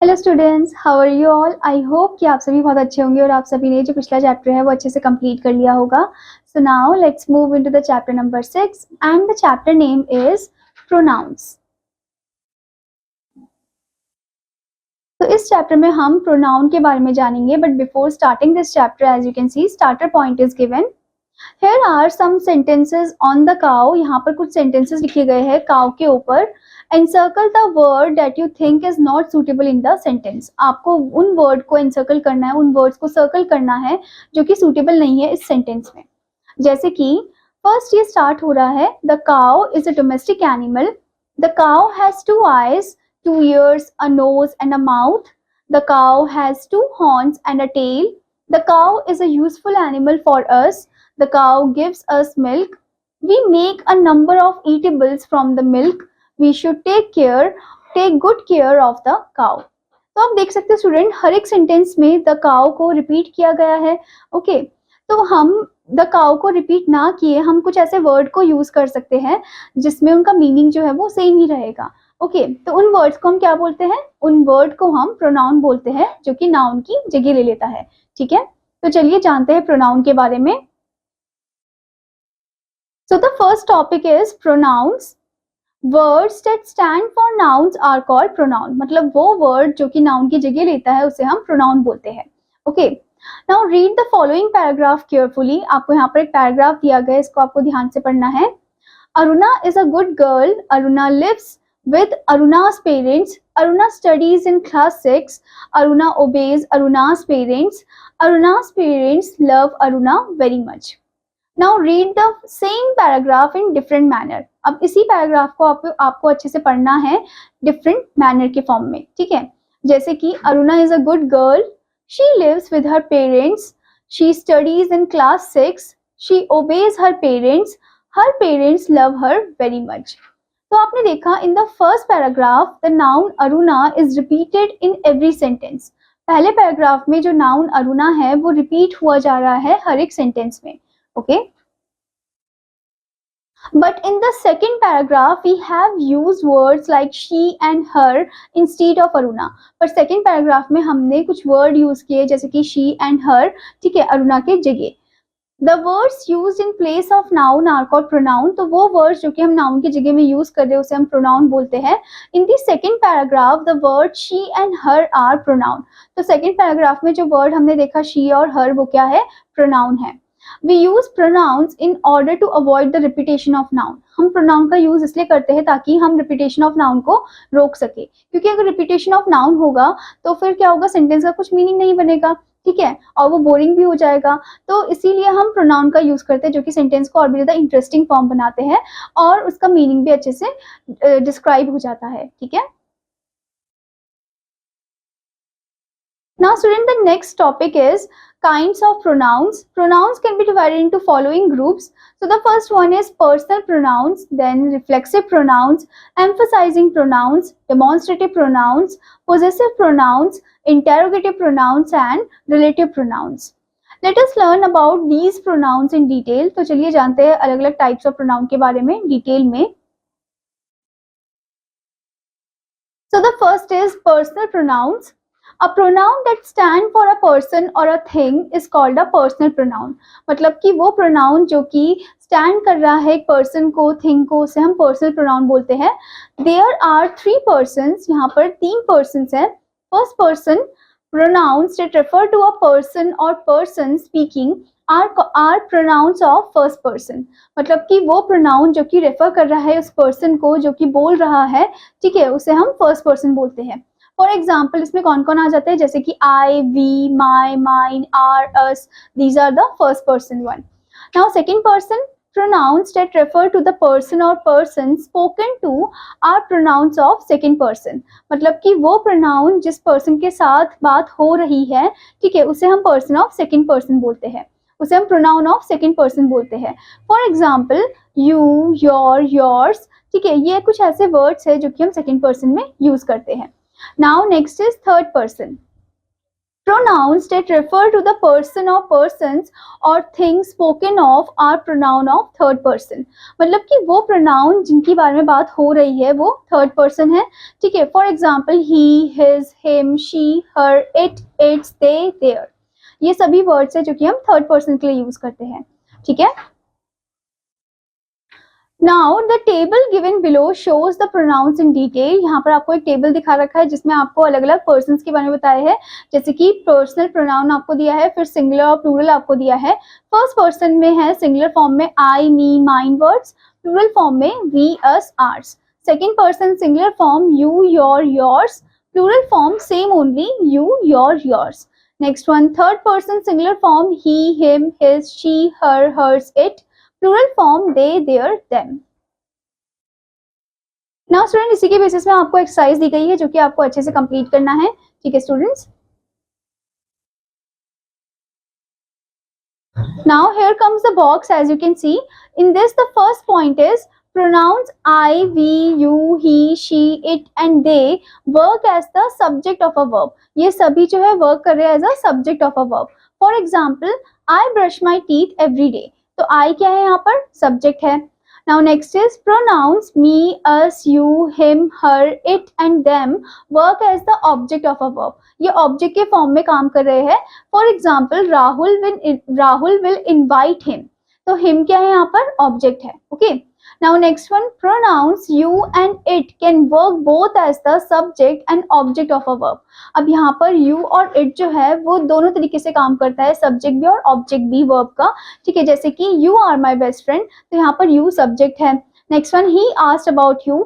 Hello students, how are you all. I hope कि आप सभी बहुत अच्छे होंगे और आप सभी ने जो पिछला चैप्टर है वो अच्छे से कंप्लीट कर लिया होगा। So now let's move into the chapter number 6 and the chapter name is pronouns. तो इस चैप्टर में हम प्रोनाउन के बारे में जानेंगे, but before starting this chapter as you can see starter point is given. Here are some sentences on the cow। यहाँ पर कुछ sentences लिखे गए हैं काउ के ऊपर। Encircle the word that you think is not suitable in the sentence। आपको उन word को encircle करना है, उन words को circle करना है जो कि suitable नहीं है इस sentence में। जैसे कि first ये start हो रहा है The cow is a domestic animal। The cow has 2 eyes, 2 ears, a nose and a mouth। The cow has 2 horns and a tail। The cow is a useful animal for us। The cow gives us milk। We make a number of eatables from the milk। We should take good care of the cow। तो आप देख सकते हैं student, हर एक sentence में the cow को repeat किया गया है। ओके, तो हम द काउ को रिपीट ना किए हम कुछ ऐसे वर्ड को यूज कर सकते हैं जिसमें उनका मीनिंग जो है वो सेम ही रहेगा। ओके, तो उन वर्ड्स को हम क्या बोलते हैं? उन वर्ड को हम प्रोनाउन बोलते हैं, जो कि नाउन की जगह ले लेता है। ठीक है, तो चलिए जानते हैं प्रोनाउन के बारे में। So the first topic is pronouns। Words that stand for nouns are called pronoun। मतलब वो word जो कि noun की जगह लेता है उसे हम pronoun बोलते हैं। Okay, now read the following paragraph carefully। आपको यहाँ पर एक पैराग्राफ दिया गया है, इसको आपको ध्यान से पढ़ना है। Aruna is a good girl। Aruna lives with Aruna's parents। Aruna studies in class 6। Aruna obeys Aruna's parents। Aruna's parents love Aruna very much। Now read the same paragraph in different manner। अब इसी paragraph को आपको अच्छे से पढ़ना है different manner के form में। ठीक है, जैसे कि Aruna is a good girl. She lives with her parents. She studies in class 6। She obeys her parents love her very much. तो आपने देखा in the first paragraph the noun Aruna is repeated in every sentence. पहले paragraph में जो noun Aruna है वो repeat हुआ जा रहा है हर एक सेंटेंस में। Okay, but in the second paragraph we have used words like she and her instead of Aruna। पर second paragraph में हमने कुछ word use किए जैसे कि she and her, ठीक है, अरुणा के जगह। The words used in place of noun are called pronoun। तो वो words जो कि हम noun की जगह में use कर रहे हैं उसे हम pronoun बोलते हैं। In the second paragraph the word she and her are pronoun। तो second paragraph में जो word हमने देखा she और her वो क्या है? pronoun है। We use pronouns in order to avoid the repetition of noun। हम pronoun का यूज इसलिए करते हैं ताकि हम repetition of noun को रोक सके, क्योंकि अगर repetition of noun होगा तो फिर क्या होगा, सेंटेंस का कुछ मीनिंग नहीं बनेगा। ठीक है, और वो बोरिंग भी हो जाएगा। तो इसीलिए हम प्रोनाउन का यूज करते हैं जो कि सेंटेंस को और भी ज्यादा इंटरेस्टिंग फॉर्म बनाते हैं और उसका मीनिंग भी अच्छे से डिस्क्राइब हो जाता है। ठीक है, now student the next topic is kinds of pronouns। Pronouns can be divided into following groups। So the first one is personal pronouns, then reflexive pronouns, emphasizing pronouns, demonstrative pronouns, possessive pronouns, interrogative pronouns and relative pronouns। Let us learn about these pronouns in detail। तो चलिए जानते हैं अलग अलग types of pronoun के बारे में detail में। So the first is personal pronouns। A pronoun that stand for a person or a thing is called a personal pronoun। मतलब कि वो pronoun जो कि stand कर रहा है एक person को, thing को, उसे हम personal pronoun बोलते हैं। There are 3 persons। यहाँ पर 3 persons हैं। First person, pronouns that refer to a person or person speaking are pronouns of first person। मतलब कि वो pronoun जो कि refer कर रहा है उस person को जो कि बोल रहा है, ठीक है, उसे हम first person बोलते हैं। फॉर एग्जाम्पल इसमें कौन कौन आ जाते हैं, जैसे कि I, we, my, mine, our, us, these are the first person one. Now second person, pronouns that refer to the person or person spoken to are pronouns of second person। मतलब कि वो pronoun जिस person के साथ बात हो रही है, ठीक है, उसे हम person of second person बोलते हैं, उसे हम pronoun of second person बोलते हैं। For example you, your, yours, ठीक है, ये कुछ ऐसे words है जो कि हम second person में use करते हैं। Now next is third person। pronouns that refer to the person or persons or things spoken of are pronoun of third person. मतलब कि वो pronoun जिनकी बारे में बात हो रही है वो third person है, ठीक है. For example, he, his, him, she, her, it, its, they, their. ये सभी words है जो कि हम third person के लिए use करते हैं, ठीक है. Now the table given below shows the pronouns in detail. यहाँ पर आपको एक टेबल दिखा रखा है जिसमें आपको अलग अलग पर्सन्स के बारे में बताया है, जैसे कि पर्सनल प्रोनाउन आपको दिया है, फिर सिंगुलर और प्लूरल आपको दिया है. फर्स्ट पर्सन में है सिंगुलर फॉर्म में I, me, mine words, plural form में we, us, ours. Second person singular form you, your, yours, plural form same only you, your, yours. Next one third person singular form he, him, his, she, her, hers, it, plural form they, their, them. Now student इसी के basis में आपको exercise दी गई है जो कि आपको अच्छे से कंप्लीट करना है, ठीक है students. Now here comes the box. As you can see in this the first point is pronouns I, we, you, he, she, it and they work as the subject of a verb. ये सभी जो है work कर रहे हैं as a subject of a verb. For example I brush my teeth every day. तो I क्या है यहाँ पर? सब्जेक्ट है. Now next is pronouns me, us, you, him, her, it and them work as the object of a verb. ये object के form में काम कर रहे हैं. For example Rahul will invite him. तो हिम क्या है यहाँ पर? ऑब्जेक्ट है. Okay. Now next one, pronouns you and it can work both as the subject and object of a verb. अब यहाँ पर you और it जो है वो दोनों तरीके से काम करता है, सब्जेक्ट भी और ऑब्जेक्ट भी वर्ब का, ठीक है. जैसे कि you are my best friend, तो यहाँ पर you सब्जेक्ट है. Next one he asked about you,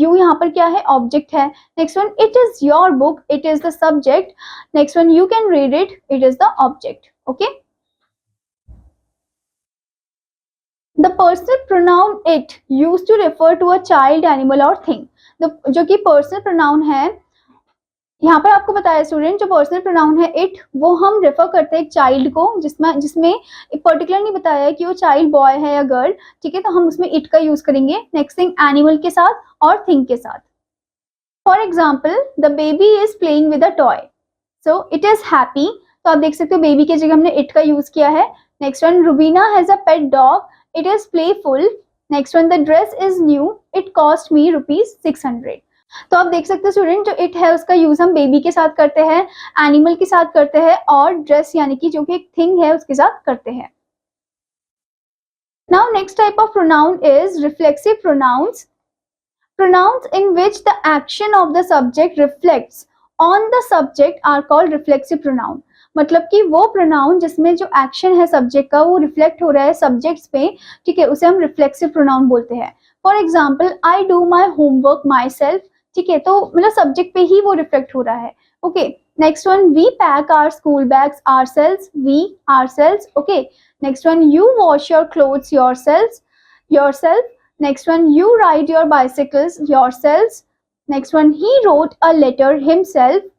you यहाँ पर क्या है? ऑब्जेक्ट है. Next one it is your book, it is the subject. Next one you can read it, it is the object. Okay. The personal pronoun it used to refer to a child, animal or thing. जो कि personal pronoun है, यहाँ पर आपको बताया student, जो personal pronoun है it वो हम रेफर करते हैं एक चाइल्ड को, जिसमें एक पर्टिकुलर नहीं बताया है कि वो चाइल्ड बॉय है या गर्ल, ठीक है. तो हम उसमें इट का यूज करेंगे. नेक्स्ट थिंग एनिमल के साथ और थिंग के साथ. For example the baby is playing with a toy, so it is happy. तो आप देख सकते हो बेबी की जगह हमने इट का यूज किया है. Next one Rubina has a pet dog, it is playful. Next one, the dress is new, it cost me ₹600. तो आप देख सकते हैं स्टूडेंट, जो इट है उसका यूज हम बेबी के साथ करते हैं, एनिमल के साथ करते हैं और ड्रेस यानी कि जो कि एक थिंग है उसके साथ करते हैं. Now next type of pronoun is reflexive pronouns. Pronouns in which the action of the subject reflects on the subject are called reflexive pronoun. मतलब कि वो प्रोनाउन जिसमें जो एक्शन है सब्जेक्ट का वो रिफ्लेक्ट हो रहा है सब्जेक्ट्स पे, ठीक है, उसे हम रिफ्लेक्सिव प्रोनाउन बोलते हैं. For example I do my homework my self, ठीक है. तो मतलब सब्जेक्ट पे ही वो रिफ्लेक्ट हो रहा है. Okay. Next one we pack our school bags ourselves, we ourselves. Okay. Next one you wash your clothes yourself. Next one you ride your bicycles yourselves. Next one he wrote a letter himself.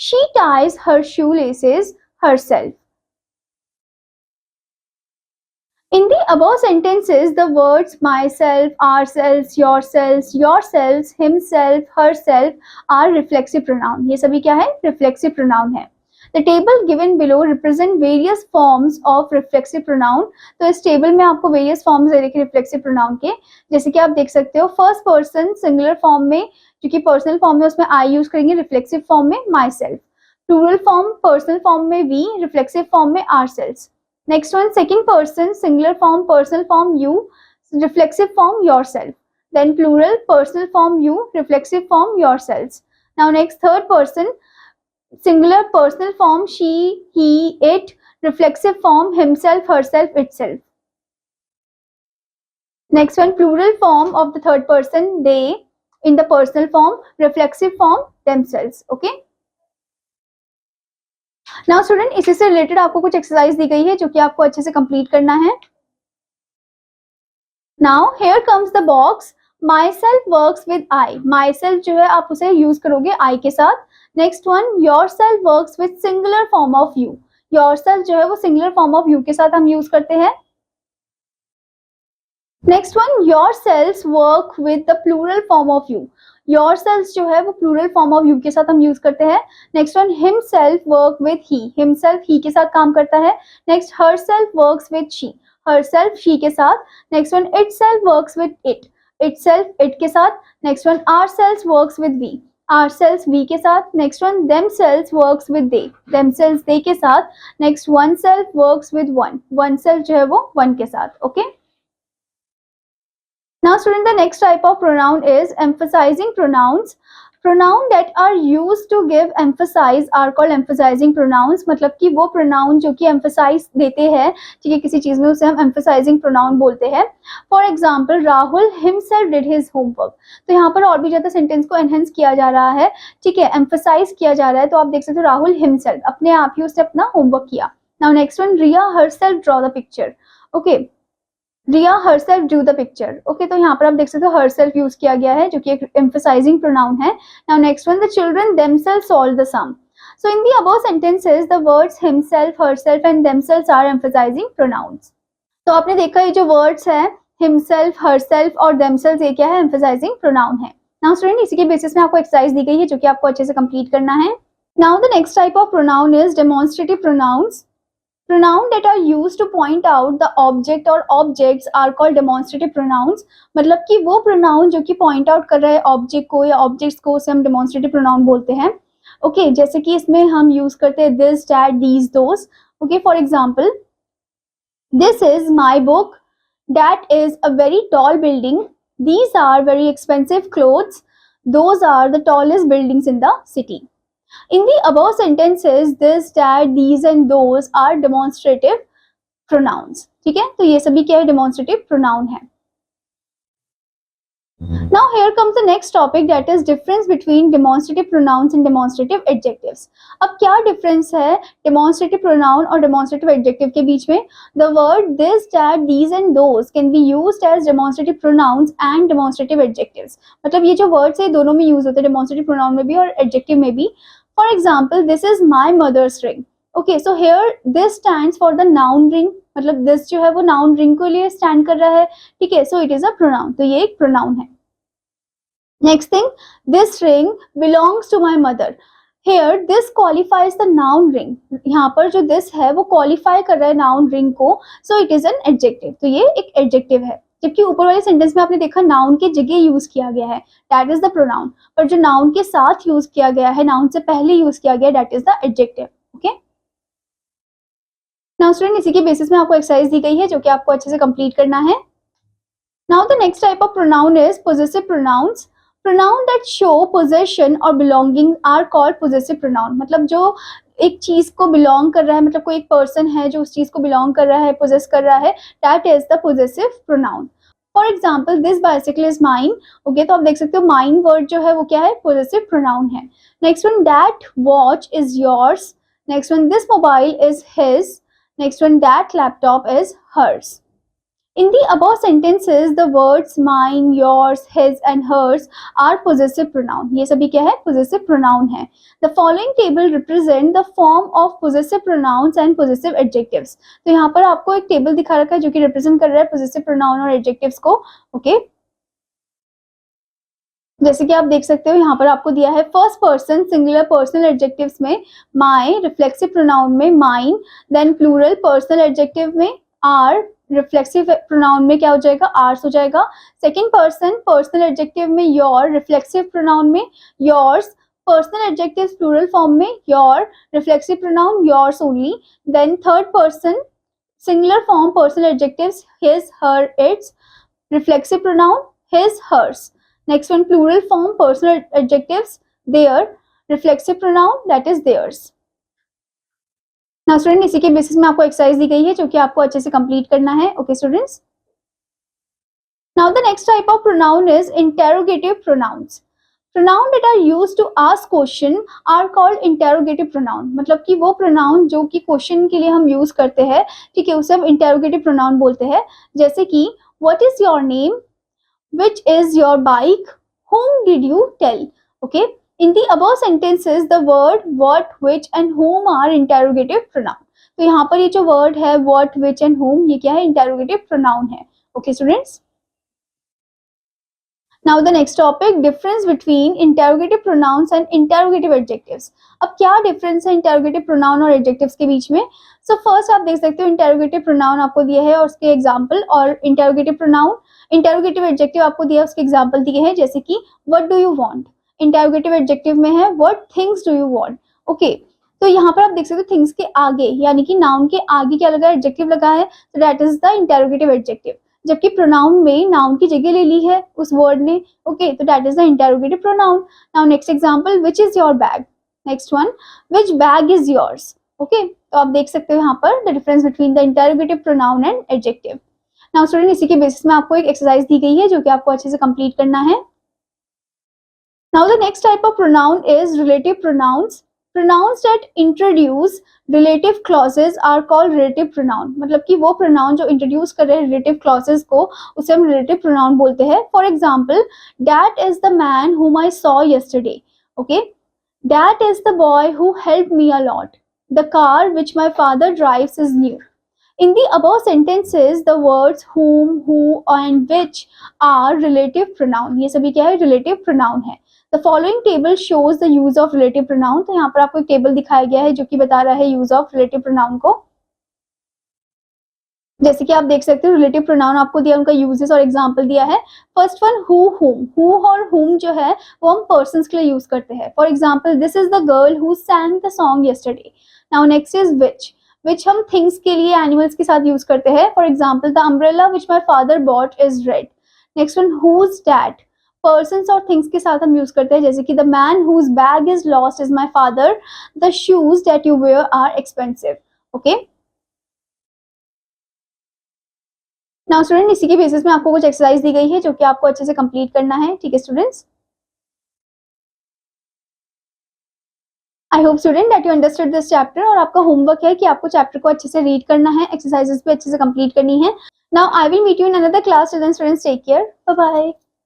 She ties her shoelaces herself. In the above sentences, the words myself, ourselves, yourselves, himself, herself are reflexive pronoun. ये सभी क्या है? Reflexive pronoun है. The table given below represent various forms of reflexive pronoun. तो इस table में आपको various forms दे रखे reflexive pronoun के, जैसे कि आप देख सकते हो फर्स्ट पर्सन सिंगुलर फॉर्म में, जो कि पर्सनल फॉर्म में उसमें आई यूज करेंगे, रिफ्लेक्सिव फॉर्म में myself. Plural form personal form में वी, रिफ्लेक्सिव फॉर्म में ourselves. Next one second person singular form personal form you, reflexive form yourself. Then plural personal form you, reflexive form yourselves. Now next third person singular personal form she, he, it, reflexive form himself, herself, itself. Next one, plural form of the third person, they, in the personal form, reflexive form, themselves. Okay. Now student, इसी से related आपको कुछ exercise दी गई है जो कि आपको अच्छे से कंप्लीट करना है. Now here comes the box. Myself works with I. Myself जो है आप उसे यूज करोगे I के साथ. Next one, yourself works with singular form of you. Yourself जो है वो singular form of you के साथ हम यूज करते हैं. Next one, yourselves work with the plural form of you. Yourself जो है वो प्लूरल फॉर्म ऑफ यू के साथ हम यूज करते हैं। Next one himself work with he, himself he के साथ काम करता है। Next herself works with she, herself she के साथ। Next one itself works with it, itself it के साथ। Next one ourselves works with we, ourselves we के साथ। Next one themselves works with they, themselves they के साथ। Next one self works with one, oneself जो है वो one के साथ। Okay, now student, the next type of pronoun is emphasizing pronouns. Pronoun that are used to give emphasize are called emphasizing pronouns. मतलब कि वो pronoun जो कि emphasize देते हैं, ठीक है, किसी चीज में, उसे हम emphasizing pronoun बोलते हैं। For example, Rahul himself did his homework. तो यहाँ पर और भी ज्यादा सेंटेंस को एनहेंस किया जा रहा है, ठीक है, emphasize किया जा रहा है। तो आप देख सकते हो राहुल himself, अपने आप ही उसने अपना होमवर्क किया। Now next one, Riya herself draw the picture. Okay, Riya herself drew the picture. Okay, तो यहाँ पर आप देख सकते हो हरसेल्फ यूज किया गया है जो कि एक एम्फसाइजिंग प्रोनाउन है। Now next one, the children themself solve the sum. So in the above sentences the words himself, herself and themself are emphasising pronouns. तो आपने देखा ये जो वर्ड्स है हिमसेल्फ, हरसेल्फ और देमसेल्फ, ये क्या है, एम्फसाइजिंग प्रोनाउन है। नाउ स्टूडेंट, इसी के बेसिस में आपको एक्सरसाइज दी गई है जो कि आपको अच्छे से कंप्लीट करना है। Now the next type of pronoun is demonstrative pronouns. Pronoun that are used to point out the object or objects are called demonstrative pronouns. मतलब कि वो pronoun जो कि point out कर रहा है object को या objects को, उसे हम demonstrative pronoun बोलते हैं। Okay, जैसे कि इसमें हम use करते हैं this, that, these, those. Okay, for example, this is my book, that is a very tall building, these are very expensive clothes, those are the tallest buildings in the city. In the above sentences, this, that, these and those are demonstrative pronouns. ठीक है, तो ये सभी क्या है, demonstrative pronoun है। Now here comes the next topic, that is difference between demonstrative pronouns and demonstrative adjectives. अब क्या difference है demonstrative pronoun और demonstrative adjective के बीच में? The word this, that, these and those can be used as demonstrative pronouns and demonstrative adjectives. मतलब ये जो words है दोनों में use होते हैं, demonstrative pronoun में भी और adjective में भी। For example, this is my mother's ring. Okay, so here this stands for the noun ring. मतलब this जो है वो noun ring के लिए stand कर रहा है, ठीक है, so it is a pronoun. तो ये एक pronoun है। Next thing, this ring belongs to my mother. Here this qualifies the noun ring. यहाँ पर जो this है वो qualify कर रहा है noun ring को, so it is an adjective. तो ये एक adjective है। जबकि ऊपर वाले सेंटेंस में आपने देखा नाउन के जगह यूज किया गया है, दैट इज द प्रोनाउन, पर जो नाउन के साथ यूज किया गया है, नाउन से पहले यूज किया गया, that is the adjective. Okay, now student, इसी के बेसिस में आपको एक्सरसाइज दी गई है जो कि आपको अच्छे से कंप्लीट करना है। Now the next type of pronoun is possessive pronouns. Pronoun that show possession और belonging are called possessive pronoun. मतलब जो एक चीज को बिलोंग कर रहा है, मतलब कोई एक पर्सन है जो उस चीज को बिलोंग कर रहा है, पोजेस कर रहा है, that is the possessive pronoun. For example, this bicycle is mine. Okay, तो आप देख सकते हो माइन वर्ड जो है वो क्या है, पोजेसिव प्रोनाउन है। Next one, that watch is yours. Next one, this mobile is his. Next one, that laptop is hers. In the above sentences, the words mine, yours, his and hers are possessive pronoun. ये सभी क्या है, possessive pronoun है। The following table represent the form of possessive pronouns and possessive adjectives. तो यहाँ पर आपको एक टेबल दिखा रखा है जो कि represent कर रहा है possessive pronoun और adjectives को। ओके, जैसे कि आप देख सकते हो यहाँ पर आपको दिया है first person singular personal adjectives में माई, रिफ्लेक्सिव प्रोनाउन में mine, then plural personal adjective में आर, रिफ्लेक्सिव प्रोनाउन में क्या हो जाएगा, आर्स हो जाएगा। सेकंड पर्सन पर्सनल एडजेक्टिव में योर, रिफ्लेक्सिव प्रोनाउन में yours, personal adjectives plural form में your, reflexive pronoun yours only. Then third person singular form personal adjectives his, her, its, reflexive pronoun his, hers. Next one, plural form personal adjectives their, reflexive pronoun that is theirs. Now student, इसी के basis में आपको exercise दी गई है जो कि आपको अच्छे से कंप्लीट करना है। Okay students, now the next type of pronoun is interrogative pronouns. Pronoun that are used to ask question are called interrogative pronoun. मतलब कि वो pronoun जो कि क्वेश्चन के लिए हम यूज करते हैं, ठीक है, उसे हम interrogative pronoun बोलते हैं। जैसे कि what is your name, which is your bike, whom did you tell? Okay, in the above sentences the word what, which and whom are interrogative pronoun. तो यहाँ पर ये जो word है what, which and whom, ये क्या है, interrogative pronoun है। Okay students, now the next topic, difference between interrogative pronouns and interrogative adjectives. अब क्या डिफरेंस है इंटेरोगेटिव प्रोनाउन और एडजेक्टिव्स के बीच में? सो फर्स्ट आप देख सकते हो इंटेरोगेटिव प्रोनाउन आपको दिया है और उसके एग्जांपल, और इंटेरोगेटिव प्रोनाउन, इंटेरोगेटिव एडजेक्टिव आपको दिया है उसके एग्जांपल दिए हैं, जैसे कि what do you want. Interrogative adjective में है what things do you want. Okay, तो यहाँ पर आप देख सकते हो थिंग्स के आगे यानी कि नाउन के आगे क्या लगा है, एडजेक्टिव लगा है, तो that is the interrogative adjective. जबकि प्रोनाउन में नाउन की जगह ले ली है उस वर्ड ने। ओके, तो that is the interrogative pronoun. Now next example, which is your bag. Next one, which bag is yours. Okay, तो आप देख सकते हो यहाँ पर the difference between the interrogative pronoun and adjective. Now student, इसी के बेसिस में आपको एक एक्सरसाइज दी गई है जो कि आपको अच्छे से कंप्लीट करना है। Now the next type of pronoun is relative pronouns. Pronouns that introduce relative clauses are called relative pronoun। मतलब कि वो pronoun जो introduce कर रहे हैं relative clauses को, उसे हम relative pronoun बोलते हैं। For example, that is the man whom I saw yesterday। Okay, that is the boy who helped me a lot। The car which my father drives is new। In the above sentences, the words whom, who and which are relative pronoun। ये सभी क्या है, relative pronoun है। The following table shows the use of relative pronoun। तो यहाँ पर आपको एक टेबल दिखाया गया है जो कि बता रहा है यूज ऑफ रिलेटिव प्रोनाउन को। जैसे कि आप देख सकते हो रिलेटिव प्रोनाउन आपको दिया, उनका यूजेस और एग्जांपल दिया है। फर्स्ट वन, हु हुम। हु और हुम जो है वो हम पर्सन्स के लिए यूज करते हैं। For example, this is the girl who sang the song yesterday। Now next is which हम थिंग्स के लिए एनिमल्स के साथ यूज करते हैं। For example, the umbrella which my father bought is red. Next one, whose dad. Persons और things के साथ हम यूज करते हैं, जैसे कि the man whose bag is lost is my father. The shoes that you wear are expensive. Okay, now student, इसी के बेसिस में आपको कुछ एक्सरसाइज दी गई है जो कि आपको अच्छे से कंप्लीट करना है। ठीक है students, I hope student that you understood this chapter. और आपका होमवर्क है कि आपको चैप्टर को अच्छे से रीड करना है, एक्सरसाइजेस भी अच्छे से कंप्लीट करनी है। Now I will meet you in another class. Till then students, take care, bye bye.